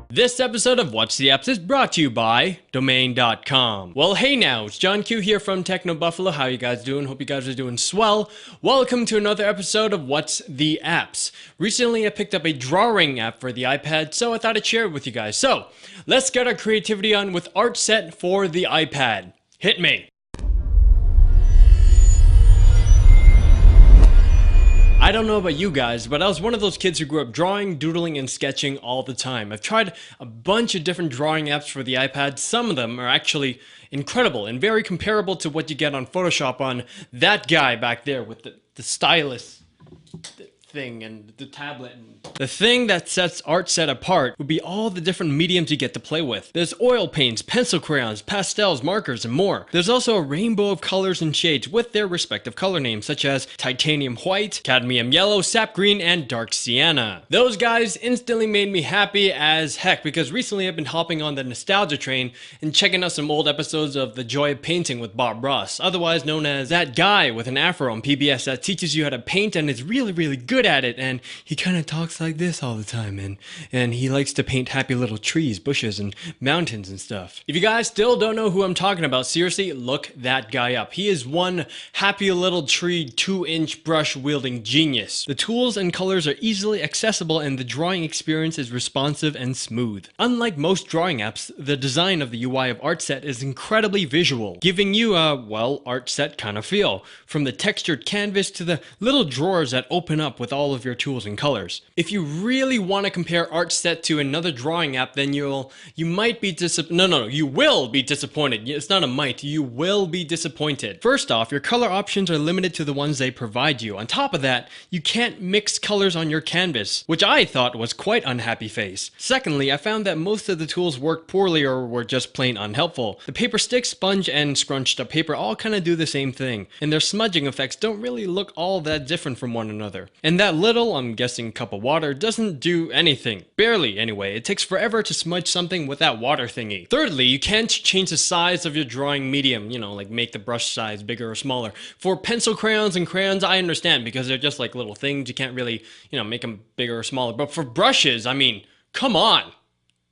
This episode of What's the Apps is brought to you by Domain.com. Well, hey now, it's John Q here from Techno Buffalo. How you guys doing? Hope you guys are doing swell. Welcome to another episode of What's the Apps. Recently, I picked up a drawing app for the iPad, so I thought I'd share it with you guys. So, let's get our creativity on with Artset for the iPad. Hit me. I don't know about you guys, but I was one of those kids who grew up drawing, doodling, and sketching all the time. I've tried a bunch of different drawing apps for the iPad. Some of them are actually incredible and very comparable to what you get on Photoshop on that guy back there with the stylus thing and the tablet. The thing that sets Artset apart would be all the different mediums you get to play with. There's oil paints, pencil crayons, pastels, markers, and more. There's also a rainbow of colors and shades with their respective color names, such as titanium white, cadmium yellow, sap green, and dark sienna. Those guys instantly made me happy as heck because recently I've been hopping on the nostalgia train and checking out some old episodes of The Joy of Painting with Bob Ross, otherwise known as that guy with an afro on PBS that teaches you how to paint and is really good at it, and he kind of talks like this all the time, and he likes to paint happy little trees, bushes, and mountains and stuff. If you guys still don't know who I'm talking about, seriously, look that guy up. He is one happy little tree 2-inch brush wielding genius. The tools and colors are easily accessible and the drawing experience is responsive and smooth. Unlike most drawing apps, the design of the UI of Artset is incredibly visual, giving you a, well, Artset kind of feel, from the textured canvas to the little drawers that open up with all of your tools and colors. If you really want to compare Artset to another drawing app, then you might be you will be disappointed. It's not a might, you will be disappointed. First off, your color options are limited to the ones they provide you. On top of that, you can't mix colors on your canvas, which I thought was quite unhappy face. Secondly, I found that most of the tools worked poorly or were just plain unhelpful. The paper stick, sponge, and scrunched up paper all kind of do the same thing, and their smudging effects don't really look all that different from one another. And that little, I'm guessing, cup of water doesn't do anything. Barely, anyway. It takes forever to smudge something with that water thingy. Thirdly, you can't change the size of your drawing medium, like make the brush size bigger or smaller. For pencil crayons and crayons, I understand because they're just like little things. You can't really, make them bigger or smaller. But for brushes, I mean, come on.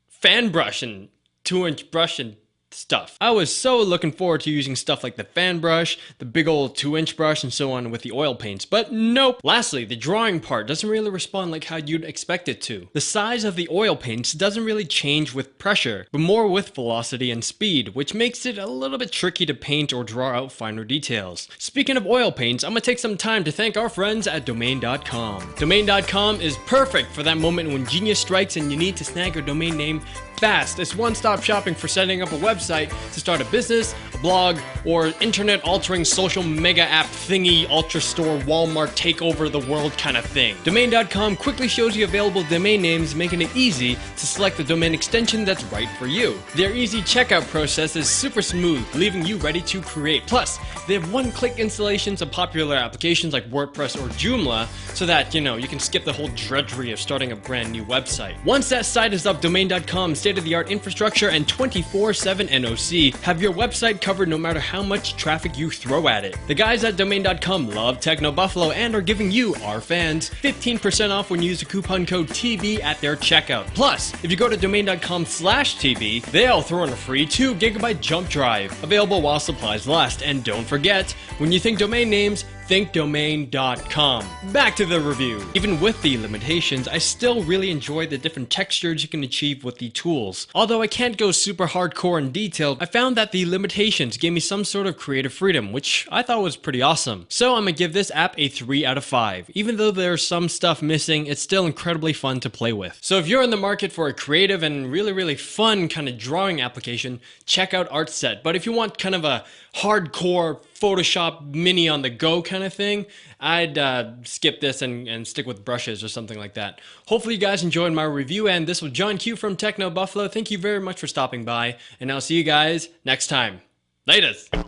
Fan brush and 2-inch brush and stuff. I was so looking forward to using stuff like the fan brush, the big old 2-inch brush, and so on with the oil paints, but nope. Lastly, the drawing part doesn't really respond like how you'd expect it to. The size of the oil paints doesn't really change with pressure, but more with velocity and speed, which makes it a little bit tricky to paint or draw out finer details. Speaking of oil paints, I'm gonna take some time to thank our friends at Domain.com. Domain.com is perfect for that moment when genius strikes and you need to snag a domain name fast. It's one-stop shopping for setting up a website to start a business, a blog, or internet-altering social mega app thingy, ultra store, Walmart take over the world kind of thing. Domain.com quickly shows you available domain names, making it easy to select the domain extension that's right for you. Their easy checkout process is super smooth, leaving you ready to create. Plus, they have one-click installations of popular applications like WordPress or Joomla, so that, you can skip the whole drudgery of starting a brand new website. Once that site is up, Domain.com's state-of-the-art infrastructure and 24/7 NOC have your website covered no matter how much traffic you throw at it. The guys at Domain.com love Techno Buffalo and are giving you, our fans, 15% off when you use the coupon code TV at their checkout. Plus, if you go to Domain.com/TV, they'll throw in a free 2GB jump drive, available while supplies last. And don't forget, when you think domain names, think Domain.com. Back to the review. Even with the limitations, I still really enjoy the different textures you can achieve with the tools. Although I can't go super hardcore and detailed, I found that the limitations gave me some sort of creative freedom, which I thought was pretty awesome. So I'm gonna give this app a 3 out of 5. Even though there's some stuff missing, it's still incredibly fun to play with. So if you're in the market for a creative and really fun kind of drawing application, check out Artset. But if you want kind of a hardcore Photoshop mini on the go kind of thing, I'd skip this and stick with brushes or something like that. Hopefully you guys enjoyed my review, and this was John Q from Techno Buffalo. Thank you very much for stopping by, and I'll see you guys next time. Latest!